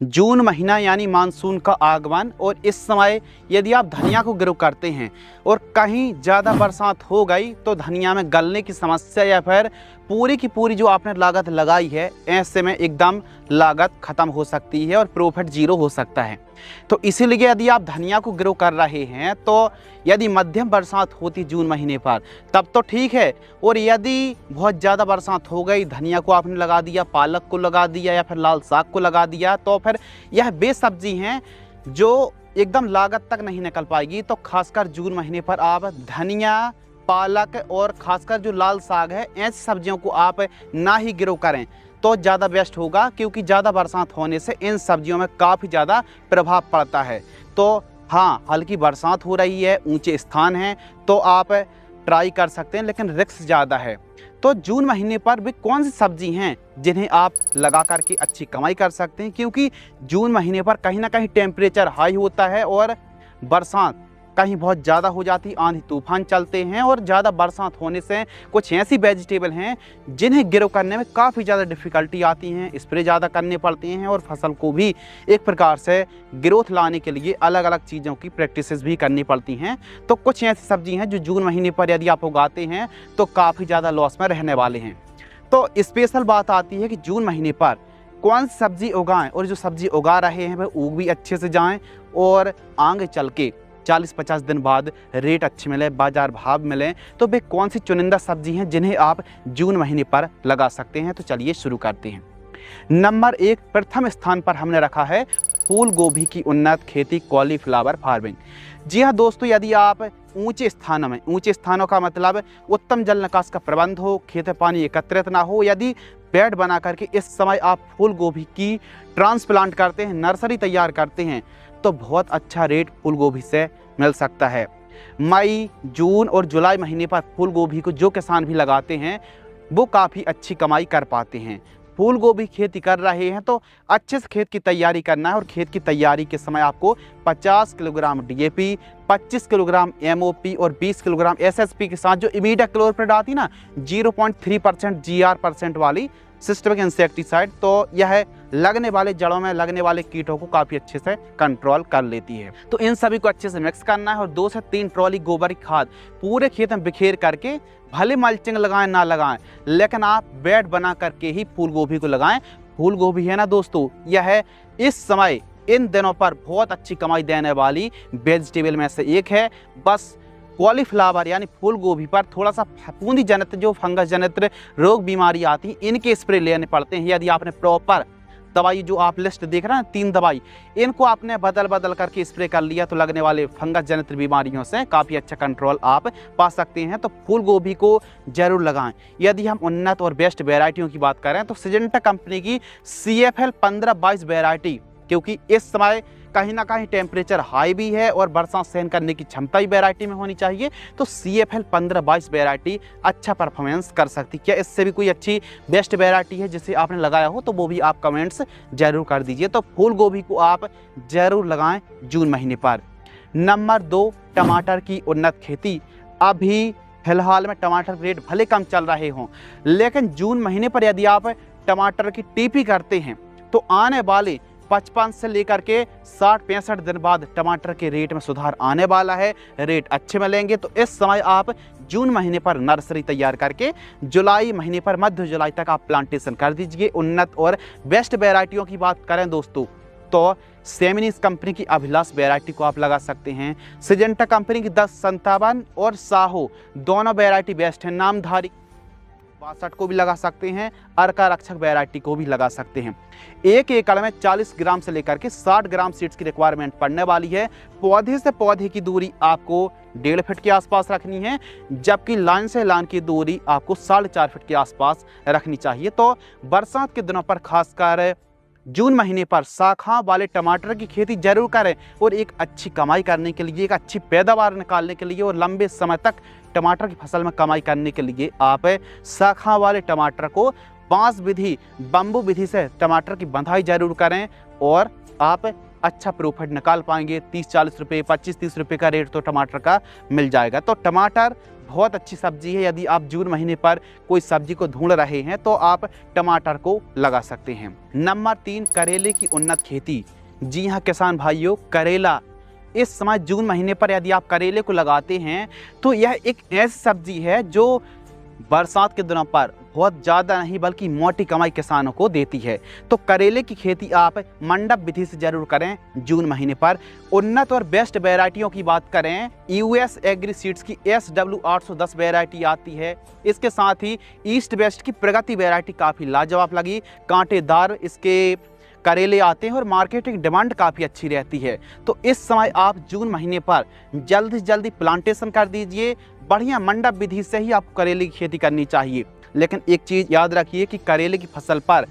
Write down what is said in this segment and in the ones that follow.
जून महीना यानी मानसून का आगमन, और इस समय यदि आप धनिया को ग्रो करते हैं और कहीं ज़्यादा बरसात हो गई तो धनिया में गलने की समस्या या फिर पूरी की पूरी जो आपने लागत लगाई है ऐसे में एकदम लागत ख़त्म हो सकती है और प्रॉफिट जीरो हो सकता है। तो इसीलिए यदि आप धनिया को ग्रो कर रहे हैं तो यदि मध्यम बरसात होती जून महीने पर तब तो ठीक है, और यदि बहुत ज़्यादा बरसात हो गई, धनिया को आपने लगा दिया, पालक को लगा दिया या फिर लाल साग को लगा दिया, तो फिर यह वे सब्जी हैं जो एकदम लागत तक नहीं निकल पाएगी। तो खासकर जून महीने पर आप धनिया, पालक और खासकर जो लाल साग है ऐसी सब्जियों को आप ना ही ग्रो करें तो ज़्यादा बेस्ट होगा, क्योंकि ज़्यादा बरसात होने से इन सब्जियों में काफ़ी ज़्यादा प्रभाव पड़ता है। तो हाँ, हल्की बरसात हो रही है, ऊंचे स्थान हैं तो आप ट्राई कर सकते हैं, लेकिन रिस्क ज़्यादा है। तो जून महीने पर भी कौन सी सब्जी हैं जिन्हें आप लगा करके अच्छी कमाई कर सकते हैं, क्योंकि जून महीने पर कहीं ना कहीं टेम्परेचर हाई होता है और बरसात कहीं बहुत ज़्यादा हो जाती, आंधी तूफान चलते हैं, और ज़्यादा बरसात होने से कुछ ऐसी वेजिटेबल हैं जिन्हें ग्रो करने में काफ़ी ज़्यादा डिफ़िकल्टी आती हैं, स्प्रे ज़्यादा करने पड़ते हैं और फसल को भी एक प्रकार से ग्रोथ लाने के लिए अलग अलग चीज़ों की प्रैक्टिसेस भी करनी पड़ती हैं। तो कुछ ऐसी सब्जी हैं जो जून महीने पर यदि आप उगाते हैं तो काफ़ी ज़्यादा लॉस में रहने वाले हैं। तो स्पेशल बात आती है कि जून महीने पर कौन सी सब्जी उगाएं, और जो सब्जी उगा रहे हैं वह उग भी अच्छे से जाएं और आगे चल के 40-50 दिन बाद रेट अच्छे मिले, बाजार भाव मिले, तो वे कौन सी चुनिंदा सब्जी हैं जिन्हें आप जून महीने पर लगा सकते हैं। तो चलिए शुरू करते हैं। नंबर 1 प्रथम स्थान पर हमने रखा है फूल गोभी की उन्नत खेती, कॉलीफ्लावर फार्मिंग। जी हाँ दोस्तों, यदि आप ऊंचे स्थानों में, ऊंचे स्थानों का मतलब उत्तम जल निकास का प्रबंध हो, खेत में पानी एकत्रित ना हो, यदि बेड बना करके इस समय आप फूल गोभी की ट्रांसप्लांट करते हैं, नर्सरी तैयार करते हैं, तो बहुत अच्छा रेट फूल गोभी से मिल सकता है। मई, जून और जुलाई महीने पर फूल गोभी को जो किसान भी लगाते हैं वो काफ़ी अच्छी कमाई कर पाते हैं। फूल गोभी खेती कर रहे हैं तो अच्छे से खेत की तैयारी करना है, और खेत की तैयारी के समय आपको 50 किलोग्राम DAP, 25 किलोग्राम MOP और 20 किलोग्राम SSP के साथ जो इमीडाक्लोप्रिड आती ना 0.3% GR% वाली सिस्टमिक इंसेक्टिसाइड, तो यह लगने वाले जड़ों में लगने वाले कीटों को काफ़ी अच्छे से कंट्रोल कर लेती है। तो इन सभी को अच्छे से मिक्स करना है और 2 से 3 ट्रॉली गोबर की खाद पूरे खेत में बिखेर करके, भले मल्चिंग लगाएं ना लगाएं, लेकिन आप बेड बना करके ही फूल गोभी को लगाएं। फूल गोभी है ना दोस्तों, यह इस समय इन दिनों पर बहुत अच्छी कमाई देने वाली वेजिटेबल में से एक है। बस कॉलीफ्लावर यानी फूल गोभी पर थोड़ा सा फफूंदी जनित जो फंगस जनित रोग बीमारी आती है, इनके स्प्रे लेने पड़ते हैं। यदि आपने प्रॉपर दवाई जो आप लिस्ट देख रहे हैं 3 दवाई, इनको आपने बदल बदल करके स्प्रे कर लिया तो लगने वाले फंगस जनित बीमारियों से काफ़ी अच्छा कंट्रोल आप पा सकते हैं। तो फूल गोभी को जरूर लगाएं। यदि हम उन्नत और बेस्ट वेराइटियों की बात करें तो सिजेंटा कंपनी की CFL 15-22 वेराइटी, क्योंकि इस समय कहीं ना कहीं टेम्परेचर हाई भी है और बरसात सहन करने की क्षमता भी वेराइटी में होनी चाहिए, तो CFL 15-22 वेराइटी अच्छा परफॉर्मेंस कर सकती। क्या इससे भी कोई अच्छी बेस्ट वेराइटी है जिसे आपने लगाया हो तो वो भी आप कमेंट्स जरूर कर दीजिए। तो फूल गोभी को आप जरूर लगाएं जून महीने पर। नंबर 2 टमाटर की उन्नत खेती। अभी फिलहाल में टमाटर रेट भले कम चल रहे हों, लेकिन जून महीने पर यदि आप टमाटर की TP करते हैं तो आने वाले 55 से लेकर के 60-65 दिन बाद टमाटर के रेट में सुधार आने वाला है, रेट अच्छे मिलेंगे। तो इस समय आप जून महीने पर नर्सरी तैयार करके जुलाई महीने पर, मध्य जुलाई तक आप प्लांटेशन कर दीजिए। उन्नत और बेस्ट वेराइटियों की बात करें दोस्तों तो सेमिनिस कंपनी की अभिलाष वेराइटी को आप लगा सकते हैं। सिजेंटा कंपनी की 1057 और साहो दोनों वेराइटी बेस्ट है। नामधारी 62 को भी लगा सकते हैं, अर्का रक्षक वैरायटी को भी लगा सकते हैं। 1 एकड़ में 40 ग्राम से लेकर के 60 ग्राम सीड्स की रिक्वायरमेंट पड़ने वाली है। पौधे से पौधे की दूरी आपको 1.5 फीट के आसपास रखनी है, जबकि लाइन से लाइन की दूरी आपको 4.5 फीट के आसपास रखनी चाहिए। तो बरसात के दिनों पर खासकर जून महीने पर शाखा वाले टमाटर की खेती जरूर करें, और एक अच्छी कमाई करने के लिए, एक अच्छी पैदावार निकालने के लिए और लंबे समय तक टमाटर की फसल में कमाई करने के लिए आप शाखा वाले टमाटर को बांस विधि, बम्बू विधि से टमाटर की बंधाई जरूर करें, और आप अच्छा प्रॉफिट निकाल पाएंगे। 30-40 रुपये, 25-30 रुपये का रेट तो टमाटर का मिल जाएगा। तो टमाटर बहुत अच्छी सब्जी है। यदि आप जून महीने पर कोई सब्जी को ढूंढ रहे हैं तो आप टमाटर को लगा सकते हैं। नंबर 3, करेले की उन्नत खेती। जी हाँ किसान भाइयों, करेला इस समय जून महीने पर यदि आप करेले को लगाते हैं तो यह एक ऐसी सब्जी है जो बरसात के दिनों पर बहुत ज़्यादा नहीं बल्कि मोटी कमाई किसानों को देती है। तो करेले की खेती आप मंडप विधि से जरूर करें जून महीने पर। उन्नत और बेस्ट वैरायटियों की बात करें, यूएस एग्री सीड्स की SW 810 वैरायटी आती है। इसके साथ ही ईस्ट वेस्ट की प्रगति वैरायटी काफ़ी लाजवाब लगी। कांटेदार इसके करेले आते हैं और मार्केटिंग डिमांड काफ़ी अच्छी रहती है। तो इस समय आप जून महीने पर जल्द से जल्दी प्लांटेशन कर दीजिए। बढ़िया मंडप विधि से ही आपको करेले की खेती करनी चाहिए। लेकिन एक चीज़ याद रखिए कि करेले की फसल पर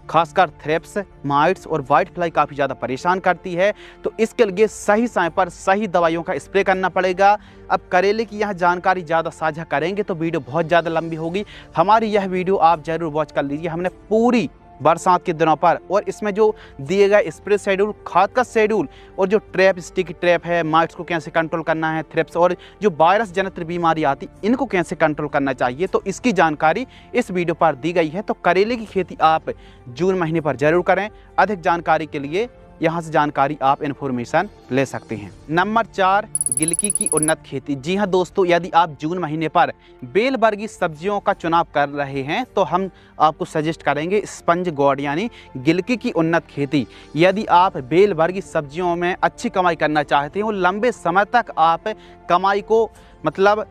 खासकर थ्रिप्स, माइट्स और वाइट फ्लाई काफ़ी ज़्यादा परेशान करती है। तो इसके लिए सही समय पर सही दवाइयों का स्प्रे करना पड़ेगा। अब करेले की यह जानकारी ज़्यादा साझा करेंगे तो वीडियो बहुत ज़्यादा लंबी होगी। हमारी यह वीडियो आप ज़रूर वॉच कर लीजिए। हमने पूरी बरसात के दिनों पर और इसमें जो दिए गए स्प्रे शेड्यूल, खाद का शेड्यूल और जो ट्रैप, स्टिकी ट्रैप है, माइट्स को कैसे कंट्रोल करना है, थ्रिप्स और जो वायरस जनित बीमारी आती इनको कैसे कंट्रोल करना चाहिए, तो इसकी जानकारी इस वीडियो पर दी गई है। तो करेले की खेती आप जून महीने पर जरूर करें। अधिक जानकारी के लिए यहाँ से जानकारी आप इन्फॉर्मेशन ले सकते हैं। नंबर 4, गिलकी की उन्नत खेती। जी हाँ दोस्तों, यदि आप जून महीने पर बेल वर्गीय सब्जियों का चुनाव कर रहे हैं तो हम आपको सजेस्ट करेंगे स्पंज गोड यानी गिलकी की उन्नत खेती। यदि आप बेल वर्गीय सब्जियों में अच्छी कमाई करना चाहते हैं और लंबे समय तक आप कमाई को मतलब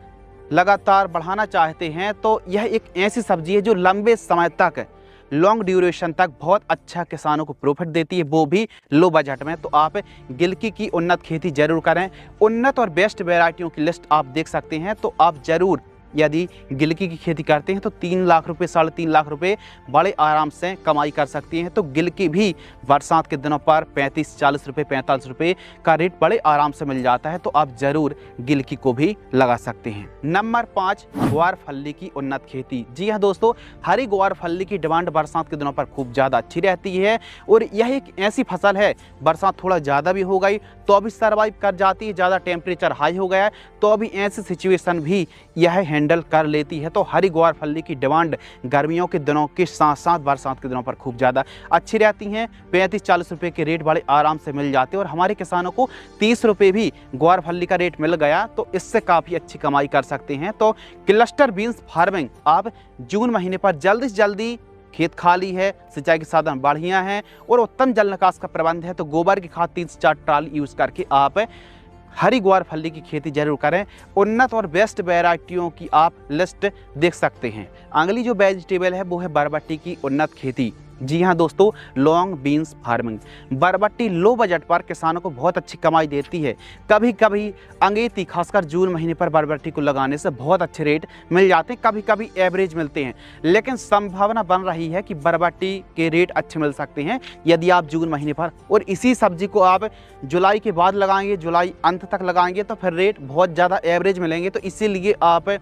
लगातार बढ़ाना चाहते हैं तो यह एक ऐसी सब्जी है जो लंबे समय तक, लॉन्ग ड्यूरेशन तक बहुत अच्छा किसानों को प्रॉफिट देती है, वो भी लो बजट में। तो आप गिलकी की उन्नत खेती जरूर करें। उन्नत और बेस्ट वैरायटियों की लिस्ट आप देख सकते हैं। तो आप जरूर यदि गिलकी की खेती करते हैं तो 3 लाख रुपए, 3.5 लाख रुपए बड़े आराम से कमाई कर सकती हैं। तो गिलकी भी बरसात के दिनों पर 35-40 रुपये, 45 रुपये का रेट बड़े आराम से मिल जाता है। तो आप ज़रूर गिलकी को भी लगा सकते हैं। नंबर 5, ग्वार फल्ली की उन्नत खेती। जी हाँ दोस्तों, हरी ग्वार फल्ली की डिमांड बरसात के दिनों पर खूब ज़्यादा अच्छी रहती है और यह एक ऐसी फसल है, बरसात थोड़ा ज़्यादा भी हो गई तो अभी सर्वाइव कर जाती है। ज़्यादा टेम्परेचर हाई हो गया है तो अभी ऐसी सिचुएशन भी यह हैंडल कर लेती है। तो हरी ग्वार फल्ली की डिमांड गर्मियों के दिनों के साथ साथ बरसात के दिनों पर खूब ज़्यादा अच्छी रहती हैं। 35-40 रुपये के रेट बड़े आराम से मिल जाते हैं और हमारे किसानों को 30 रुपये भी ग्वार फल्ली का रेट मिल गया तो इससे काफ़ी अच्छी कमाई कर सकते हैं। तो क्लस्टर बीन्स फार्मिंग आप जून महीने पर जल्दी से जल्दी, खेत खाली है, सिंचाई के साधन बढ़िया हैं और उत्तम जल निकास का प्रबंध है तो गोबर की खाद 3 से 4 ट्राली यूज़ करके आप हरी ग्वार फल्ली की खेती जरूर करें। उन्नत और बेस्ट वैरायटियों की आप लिस्ट देख सकते हैं। अगली जो वेजिटेबल है वो है बरबट्टी की उन्नत खेती। जी हाँ दोस्तों, लॉन्ग बीन्स फार्मिंग। बरबट्टी लो बजट पर किसानों को बहुत अच्छी कमाई देती है। कभी कभी अंगेती, खासकर जून महीने पर बरबट्टी को लगाने से बहुत अच्छे रेट मिल जाते हैं, कभी कभी एवरेज मिलते हैं, लेकिन संभावना बन रही है कि बरबट्टी के रेट अच्छे मिल सकते हैं यदि आप जून महीने पर, और इसी सब्जी को आप जुलाई के बाद लगाएंगे, जुलाई अंत तक लगाएंगे तो फिर रेट बहुत ज़्यादा एवरेज मिलेंगे। तो इसीलिए आप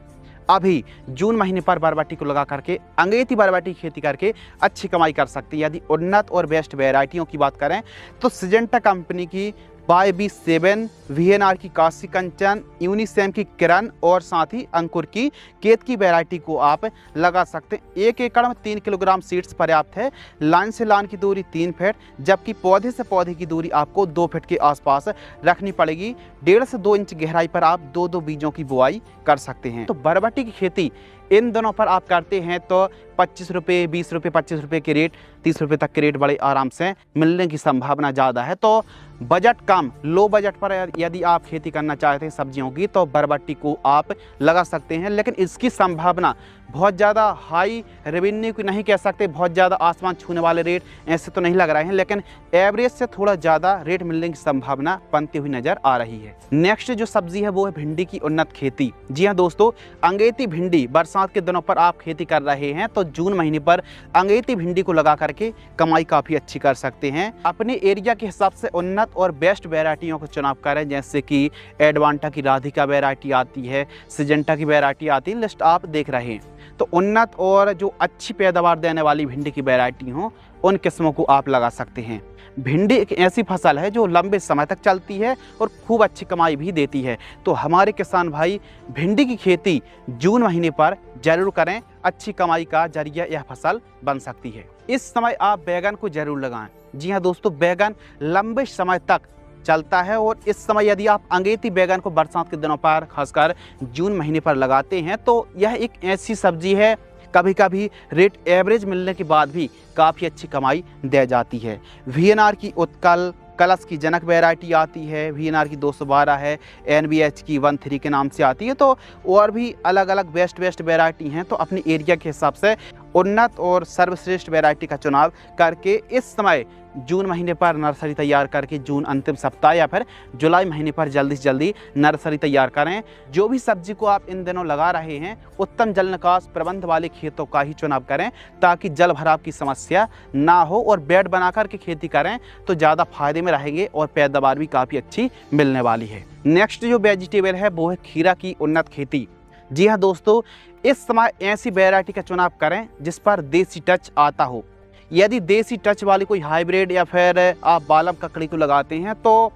अभी जून महीने पर बरबट्टी को लगा करके अंगेती बरबट्टी की खेती करके अच्छी कमाई कर सकती है। यदि उन्नत और बेस्ट वैरायटियों की बात करें तो सिजेंटा कंपनी की YB7, VNR की काशी कंचन, यूनिसेम की किरण और साथ ही अंकुर की केत की वैरायटी को आप लगा सकते हैं। 1 एकड़ में 3 किलोग्राम सीड्स पर्याप्त है। लाइन से लाइन की दूरी 3 फीट, जबकि पौधे से पौधे की दूरी आपको 2 फीट के आसपास रखनी पड़ेगी। 1.5 से 2 इंच गहराई पर आप 2-2 बीजों की बुआई कर सकते हैं। तो बरबट्टी की खेती इन दोनों पर आप करते हैं तो 25 रुपये, 20 रुपये, 25 रुपये के रेट, 30 रुपये तक के रेट बड़े आराम से मिलने की संभावना ज़्यादा है। तो बजट कम, लो बजट पर यदि आप खेती करना चाहते हैं सब्जियों की तो बरबट्टी को आप लगा सकते हैं, लेकिन इसकी संभावना बहुत ज़्यादा हाई रेवेन्यू की नहीं कह सकते, बहुत ज़्यादा आसमान छूने वाले रेट ऐसे तो नहीं लग रहे हैं, लेकिन एवरेज से थोड़ा ज़्यादा रेट मिलने की संभावना बनती हुई नज़र आ रही है। नेक्स्ट जो सब्जी है वो है भिंडी की उन्नत खेती। जी हाँ दोस्तों, अंगेती भिंडी बरसात के दिनों पर आप खेती कर रहे हैं तो जून महीने पर अंगेती भिंडी को लगा करके कमाई काफ़ी अच्छी कर सकते हैं। अपने एरिया के हिसाब से उन्नत और बेस्ट वैरायटियों का चुनाव करें, जैसे कि एडवांटा की राधिका वैरायटी आती है, सिजेंटा की वैरायटी आती है, लिस्ट आप देख रहे हैं। तो उन्नत और जो अच्छी पैदावार देने वाली भिंडी की वैरायटी हो उन किस्मों को आप लगा सकते हैं। भिंडी एक ऐसी फसल है जो लंबे समय तक चलती है और खूब अच्छी कमाई भी देती है। तो हमारे किसान भाई भिंडी की खेती जून महीने पर जरूर करें, अच्छी कमाई का जरिया यह फसल बन सकती है। इस समय आप बैगन को जरूर लगाएं। जी हाँ दोस्तों, बैगन लंबे समय तक चलता है और इस समय यदि आप अंगेती बैगन को बरसात के दिनों पर खासकर जून महीने पर लगाते हैं तो यह एक ऐसी सब्जी है, कभी कभी रेट एवरेज मिलने के बाद भी काफ़ी अच्छी कमाई दे जाती है। VNR की उत्कल, कलश की जनक वैरायटी आती है, VNR की 212 है, NBH की 13 के नाम से आती है। तो और भी अलग अलग बेस्ट वैरायटी हैं। तो अपने एरिया के हिसाब से उन्नत और सर्वश्रेष्ठ वैरायटी का चुनाव करके इस समय जून महीने पर नर्सरी तैयार करके जून अंतिम सप्ताह या फिर जुलाई महीने पर जल्दी से जल्दी नर्सरी तैयार करें। जो भी सब्जी को आप इन दिनों लगा रहे हैं उत्तम जल निकास प्रबंध वाले खेतों का ही चुनाव करें ताकि जल भराव की समस्या ना हो और बेड बना कर के खेती करें तो ज़्यादा फायदे में रहेंगे और पैदावार भी काफ़ी अच्छी मिलने वाली है। नेक्स्ट जो वेजिटेबल है वो है खीरा की उन्नत खेती। जी हाँ दोस्तों, इस समय ऐसी वैरायटी का चुनाव करें जिस पर देसी टच आता हो। यदि देसी टच वाली कोई हाइब्रिड या फिर आप बालम ककड़ी को लगाते हैं तो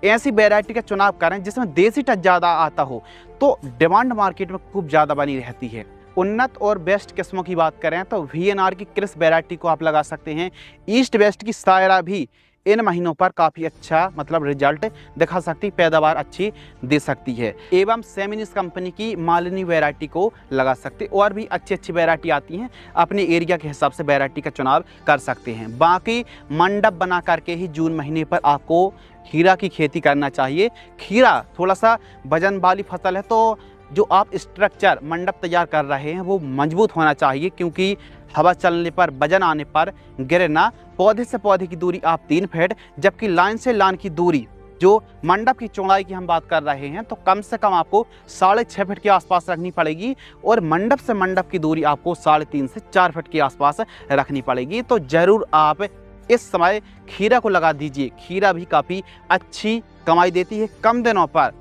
ऐसी वैरायटी का चुनाव करें जिसमें देसी टच ज़्यादा आता हो, तो डिमांड मार्केट में खूब ज़्यादा बनी रहती है। उन्नत और बेस्ट किस्मों की बात करें तो VNR की क्रिस वैरायटी को आप लगा सकते हैं। ईस्ट वेस्ट की सायरा भी इन महीनों पर काफ़ी अच्छा रिजल्ट दिखा सकती, पैदावार अच्छी दे सकती है। एवं सेमिनिस कंपनी की मालिनी वैरायटी को लगा सकते। और भी अच्छी वैरायटी आती हैं, अपने एरिया के हिसाब से वैरायटी का चुनाव कर सकते हैं। बाकी मंडप बना करके ही जून महीने पर आपको खीरा की खेती करना चाहिए। खीरा थोड़ा सा वजन वाली फसल है, तो जो आप स्ट्रक्चर मंडप तैयार कर रहे हैं वो मजबूत होना चाहिए, क्योंकि हवा चलने पर वजन आने पर गिरे ना। पौधे से पौधे की दूरी आप 3 फीट, जबकि लाइन से लाइन की दूरी जो मंडप की चौड़ाई की हम बात कर रहे हैं तो कम से कम आपको 6.5 फीट के आसपास रखनी पड़ेगी और मंडप से मंडप की दूरी आपको 3.5 से 4 फीट के आसपास रखनी पड़ेगी। तो ज़रूर आप इस समय खीरा को लगा दीजिए। खीरा भी काफ़ी अच्छी कमाई देती है। कम दिनों पर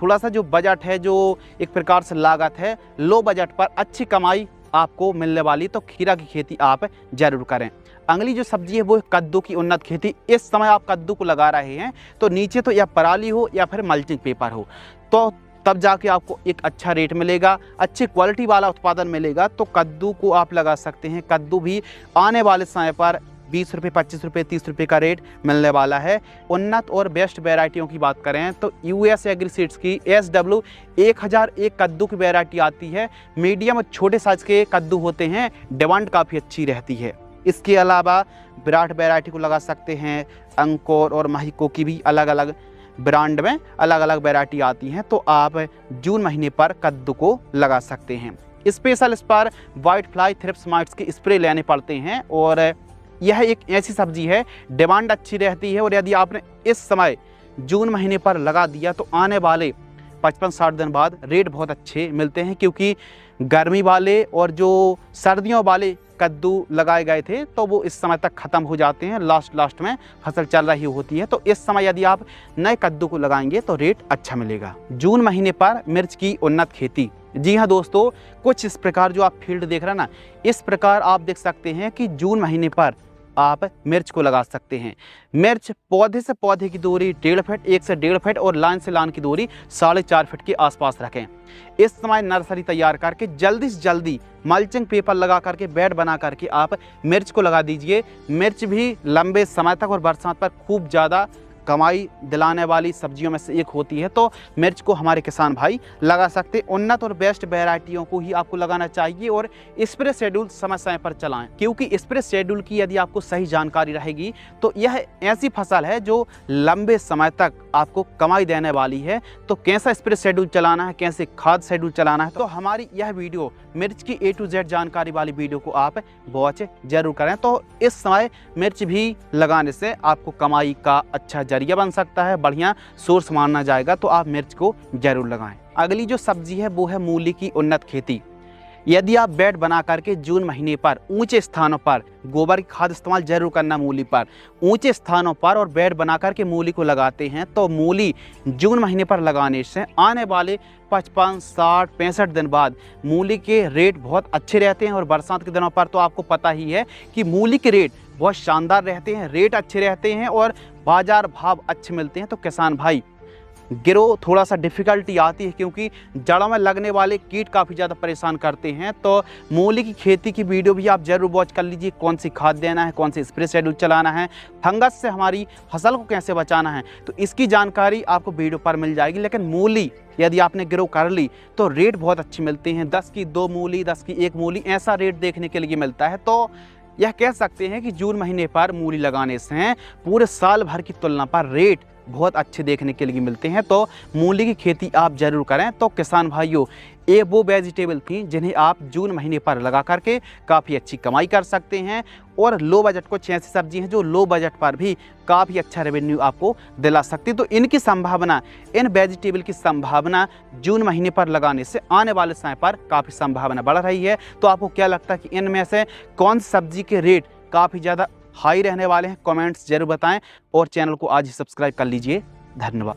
थोड़ा सा जो बजट है, जो एक प्रकार से लागत है, लो बजट पर अच्छी कमाई आपको मिलने वाली, तो खीरा की खेती आप जरूर करें। अगली जो सब्जी है वो है कद्दू की उन्नत खेती। इस समय आप कद्दू को लगा रहे हैं तो नीचे तो या पराली हो या फिर मल्चिंग पेपर हो, तो तब जाके आपको एक अच्छा रेट मिलेगा, अच्छी क्वालिटी वाला उत्पादन मिलेगा। तो कद्दू को आप लगा सकते हैं। कद्दू भी आने वाले समय पर 20 रुपये, 25 रुपये, 30 रुपये का रेट मिलने वाला है। उन्नत और बेस्ट वैरायटियों की बात करें तो US एग्री सीड्स की SW 1001 कद्दू की वैरायटी आती है। मीडियम और छोटे साइज़ के कद्दू होते हैं, डिमांड काफ़ी अच्छी रहती है। इसके अलावा विराट वैरायटी को लगा सकते हैं। अंकुर और महिको की भी अलग अलग ब्रांड में अलग अलग वैरायटी आती हैं, तो आप जून महीने पर कद्दू को लगा सकते हैं। स्पेशल इस पर वाइट फ्लाई थ्रिप्स माइट्स के स्प्रे लेने पड़ते हैं और यह एक ऐसी सब्जी है डिमांड अच्छी रहती है। और यदि आपने इस समय जून महीने पर लगा दिया तो आने वाले 55-60 दिन बाद रेट बहुत अच्छे मिलते हैं, क्योंकि गर्मी वाले और जो सर्दियों वाले कद्दू लगाए गए थे तो वो इस समय तक ख़त्म हो जाते हैं, लास्ट में फसल चल रही होती है। तो इस समय यदि आप नए कद्दू को लगाएंगे तो रेट अच्छा मिलेगा। जून महीने पर मिर्च की उन्नत खेती। जी हाँ दोस्तों, कुछ इस प्रकार जो आप फील्ड देख रहे हैं ना, इस प्रकार आप देख सकते हैं कि जून महीने पर आप मिर्च को लगा सकते हैं। मिर्च पौधे से पौधे की दूरी 1.5 फीट, 1 से 1.5 फीट और लाइन से लाइन की दूरी 4.5 फीट के आसपास रखें। इस समय नर्सरी तैयार करके जल्दी से जल्दी मल्चिंग पेपर लगा करके बेड बना करके आप मिर्च को लगा दीजिए। मिर्च भी लंबे समय तक और बरसात पर खूब ज़्यादा कमाई दिलाने वाली सब्जियों में से एक होती है। तो मिर्च को हमारे किसान भाई लगा सकते। उन्नत और बेस्ट वैरायटियों को ही आपको लगाना चाहिए और स्प्रे शेड्यूल समय समय पर चलाएं, क्योंकि स्प्रे शेड्यूल की यदि आपको सही जानकारी रहेगी तो यह ऐसी फसल है जो लंबे समय तक आपको कमाई देने वाली है। तो कैसा स्प्रे शेड्यूल चलाना है, कैसे खाद शेड्यूल चलाना है, तो हमारी यह वीडियो मिर्च की A to Z जानकारी वाली वीडियो को आप वॉच जरूर करें। तो इस समय मिर्च भी लगाने से आपको कमाई का अच्छा जरिया बन सकता है, बढ़िया सोर्स माना जाएगा। तो आप मिर्च को जरूर लगाएं। अगली जो सब्जी है वो है मूली की उन्नत खेती। यदि आप बेड बना करके जून महीने पर ऊंचे स्थानों पर गोबर की खाद इस्तेमाल जरूर करना, मूली पर ऊंचे स्थानों पर और बेड बना करके मूली को लगाते हैं तो मूली जून महीने पर लगाने से आने वाले 55, 60, 65 दिन बाद मूली के रेट बहुत अच्छे रहते हैं। और बरसात के दिनों पर तो आपको पता ही है कि मूली के रेट बहुत शानदार रहते हैं, रेट अच्छे रहते हैं और बाजार भाव अच्छे मिलते हैं। तो किसान भाई गिरो थोड़ा सा डिफ़िकल्टी आती है क्योंकि जड़ों में लगने वाले कीट काफ़ी ज़्यादा परेशान करते हैं। तो मूली की खेती की वीडियो भी आप ज़रूर वॉच कर लीजिए, कौन सी खाद देना है, कौन सी स्प्रे शेड्यूल चलाना है, फंगस से हमारी फसल को कैसे बचाना है, तो इसकी जानकारी आपको वीडियो पर मिल जाएगी। लेकिन मूली यदि आपने ग्रो कर ली तो रेट बहुत अच्छे मिलते हैं, 10 की 2 मूली, 10 की 1 मूली, ऐसा रेट देखने के लिए मिलता है। तो यह कह सकते हैं कि जून महीने पर मूली लगाने से पूरे साल भर की तुलना पर रेट बहुत अच्छे देखने के लिए मिलते हैं। तो मूली की खेती आप ज़रूर करें। तो किसान भाइयों, ये वो वेजिटेबल थी जिन्हें आप जून महीने पर लगा करके काफ़ी अच्छी कमाई कर सकते हैं। और लो बजट कुछ ऐसी सब्जी हैं जो लो बजट पर भी काफ़ी अच्छा रेवेन्यू आपको दिला सकती है। तो इनकी संभावना, इन वेजिटेबल की संभावना जून महीने पर लगाने से आने वाले समय पर काफ़ी संभावना बढ़ रही है। तो आपको क्या लगता है कि इनमें से कौन सी सब्जी के रेट काफ़ी ज़्यादा हाई रहने वाले हैं? कमेंट्स जरूर बताएं और चैनल को आज ही सब्सक्राइब कर लीजिए। धन्यवाद।